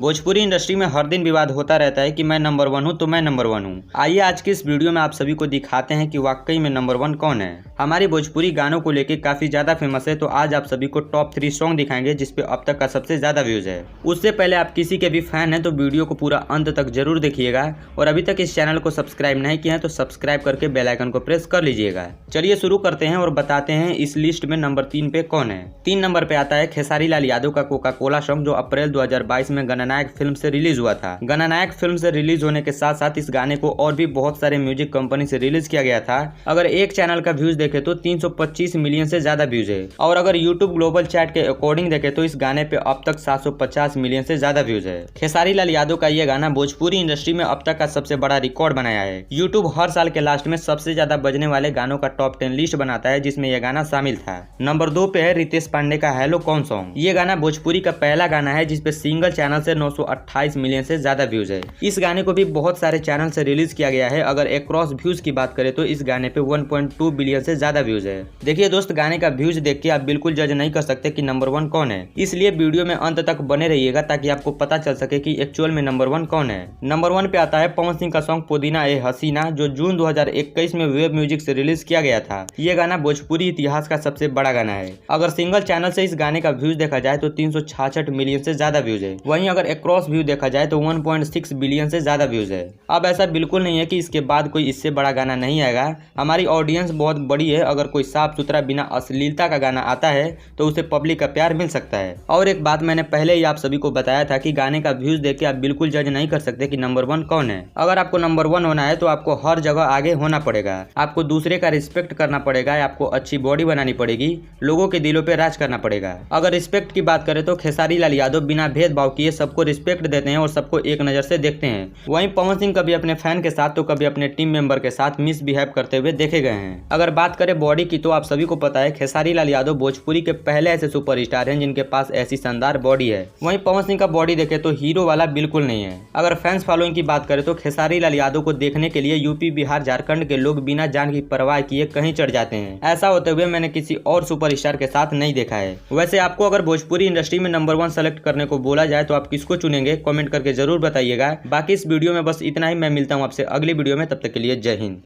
Bhojpuri industry में हर दिन विवाद होता रहता है कि मैं नंबर 1 हूँ तो मैं नंबर 1 हूँ। आइए आज की इस वीडियो में आप सभी को दिखाते हैं कि वाकई में नंबर 1 कौन है। हमारी भोजपुरी गानों को लेके काफी ज्यादा फेमस है, तो आज आप सभी को टॉप 3 सॉन्ग दिखाएंगे जिसपे अब तक का सबसे ज्यादा व्यूज है। उससे पहले आप किसी के भी फैन हैं तो वीडियो को पूरा अंत तक जरूर देखिएगा, और अभी तक इस चैनल को सब्सक्राइब नहीं किया है तो सब्सक्राइब करके बेल आइकन को प्रेस कर लीजिएगा। चलिए शुरू करते हैं और बताते हैं इस लिस्ट में नंबर 3 पे कौन है। 3 नंबर पे आता है खेसारी लाल यादव का कोका कोला सॉन्ग, जो अप्रैल 2022 में गणनायक फिल्म से रिलीज हुआ था। गणनायक फिल्म से रिलीज होने के साथ साथ इस गाने को और भी बहुत सारे म्यूजिक कंपनी से रिलीज किया गया था। अगर एक चैनल का व्यूज देखे तो 325 मिलियन से ज्यादा व्यूज है, और अगर यूट्यूब ग्लोबल चैट के अकॉर्डिंग देखे तो इस गाने पे अब तक 750 मिलियन से ज्यादा व्यूज है। खेसारी लाल यादव का यह गाना भोजपुरी इंडस्ट्री में अब तक का सबसे बड़ा रिकॉर्ड बनाया है। यूट्यूब हर साल के लास्ट में सबसे ज्यादा बजने वाले गानों का टॉप 10 लिस्ट बनाता है, जिसमें यह गाना शामिल था। नंबर 2 पे है रितेश पांडे का हेलो कौन सॉन्ग। ये गाना भोजपुरी का पहला गाना है जिसपे सिंगल चैनल से 928 मिलियन से ज्यादा व्यूज है। इस गाने को भी बहुत सारे चैनल से रिलीज किया गया है। अगर एक्रॉस व्यूज की बात करें तो इस गाने पे 1.2 बिलियन से ज्यादा व्यूज है। देखिए दोस्त, गाने का व्यूज देख के आप बिल्कुल जज नहीं कर सकते कि नंबर 1 कौन है, इसलिए वीडियो में अंत तक बने रहिएगा ताकि आपको पता चल सके कि एक्चुअल में नंबर 1 कौन है। नंबर 1 पे आता है पवन सिंह का सॉन्ग पुदीना ए हसीना, जो जून 2021 में वेब म्यूजिक से रिलीज किया गया था। ये गाना भोजपुरी इतिहास का सबसे बड़ा गाना है। अगर सिंगल चैनल से इस गाने का व्यूज देखा जाए तो 366 मिलियन से ज्यादा व्यूज है। वहीं अगर एक्रॉस व्यू देखा जाए तो 1.6 बिलियन से ज्यादा व्यूज है। अब ऐसा बिल्कुल नहीं है कि इसके बाद कोई इससे बड़ा गाना नहीं आएगा। हमारी ऑडियंस बहुत बड़ी है, अगर कोई साफ सुथरा बिना अश्लीलता का गाना आता है तो उसे पब्लिक का प्यार मिल सकता है। और एक बात मैंने पहले ही आप सभी को बताया था कि गाने का व्यूज देख के आप बिल्कुल जज नहीं कर सकते कि नंबर 1 कौन है। अगर आपको नंबर 1 होना है तो आपको हर जगह आगे होना पड़ेगा, आपको दूसरे का रिस्पेक्ट करना पड़ेगा, आपको अच्छी बॉडी बनानी पड़ेगी, लोगों के दिलों पे राज करना पड़ेगा। अगर रिस्पेक्ट की बात करें तो खेसारी लाल यादव बिना भेदभाव किए सबको रिस्पेक्ट देते हैं और सबको एक नजर से देखते हैं। वहीं पवन सिंह कभी अपने फैन के साथ तो कभी अपने टीम मेंबर के साथ मिसबिहेव करते हुए देखे गए हैं। अगर बात करें बॉडी की तो आप सभी को पता है खेसारी लाल यादव भोजपुरी के पहले ऐसे सुपरस्टार हैं जिनके पास ऐसी शानदार बॉडी है। वहीं पवन सिंह का बॉडी देखे तो हीरो वाला बिल्कुल नहीं है। अगर फैंस फॉलोइंग की बात करें तो खेसारी लाल यादव को देखने के लिए यूपी, बिहार, झारखंड के लोग बिना जान की परवाह किए कहीं चढ़ जाते हैं। ऐसा होते हुए मैंने किसी और सुपरस्टार के साथ नहीं देखा है। वैसे आपको अगर भोजपुरी इंडस्ट्री में नंबर 1 सेलेक्ट करने को बोला जाए तो आप किसको चुनेंगे, कमेंट करके जरूर बताइएगा। बाकी इस वीडियो में बस इतना ही। मैं मिलता हूँ आपसे अगली वीडियो में, तब तक के लिए जय हिंद।